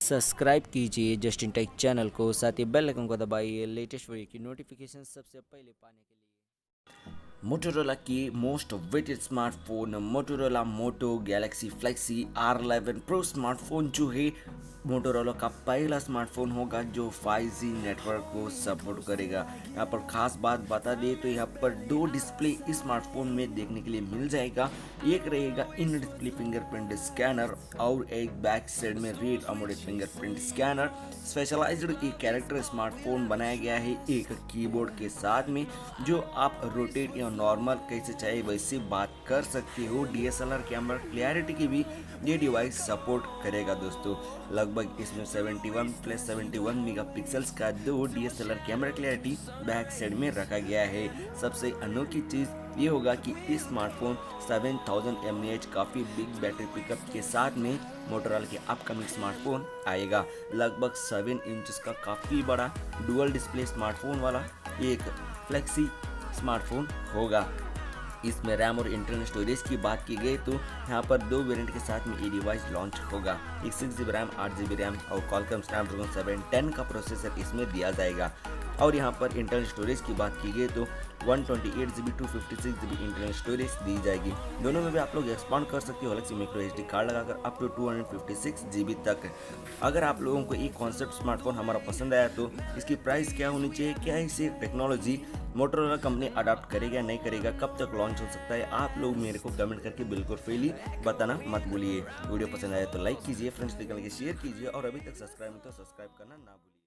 Subscribe कीजिए just in take channel को, साथ ही बेल आइकन को दबाइए लेटेस्ट वीडियो की नोटिफिकेशन सबसे पहले पाने के लिए। मोटोरोला की most waited smartphone Motorola Moto Galaxy Flexi R11 pro smartphone जो है मोटोरोला का पहला स्मार्टफोन होगा जो 5G नेटवर्क को सपोर्ट करेगा। यहाँ पर खास बात बता दें तो यहाँ पर दो डिस्प्ले इस स्मार्टफोन में देखने के लिए मिल जाएगा। एक रहेगा इन डिस्प्ले फिंगरप्रिंट स्कैनर और एक बैक साइड में red AMOLED fingerprint scanner. Specialized एक कैरेक्टर स्मार्टफोन बनाया गया है एक कीबोर्ड के साथ में, जो आप रोटेट या नॉर्मल कैसे चाहे वैसे बात कर सकते हो। DSLR कैमरा क्लैरिटी की भी ये डिवाइस सपोर्ट करेगा दोस्तों। लगभग इसमें 71+71 मेगापिक्सल्स का दो DSLR camera clarity back side में रखा गया है। सबसे अनोखी चीज़ ये होगा कि इस स्मार्टफोन 7000 mAh काफ़ी बिग बैटरी पिकअप के साथ में मोटोरोला के अपकमिंग स्मार्टफोन आएगा। लगभग 7 इंच का काफ़ी बड़ा डुअल डिस्प्ले स्मार्टफोन वाला एक फ्लेक्सी स्मार्टफोन होगा। इसमें रैम और इंटरनल स्टोरेज की बात की गई तो यहाँ पर दो वेरिएंट के साथ में ये डिवाइस लॉन्च होगा। एक 6GB रैम 8GB रैम और Qualcomm Snapdragon 710 का प्रोसेसर इसमें दिया जाएगा। और यहाँ पर इंटरनल स्टोरेज की बात की गई तो 128GB 256GB इंटरनल स्टोरेज दी जाएगी। दोनों में भी आप लोग एक्सपांड कर सकते हो अलग से माइक्रो SD कार्ड लगाकर अप टू 256GB तक। अगर आप लोगों को ये कॉन्सेप्ट स्मार्टफोन हमारा पसंद आया तो इसकी प्राइस क्या होनी चाहिए, क्या इसे टेक्नोलॉजी मोटोरोला कंपनी अडॉप्ट करेगा नहीं करेगा, कब तक लॉन्च हो सकता है, आप लोग मेरे को कमेंट करके बिल्कुल फ्रीली बताना मत भूलिए। वीडियो पसंद आया तो लाइक कीजिए, फ्रेंड्स के शेयर कीजिए और अभी तक सब्सक्राइब नहीं तो सब्सक्राइब करना ना भूलिए।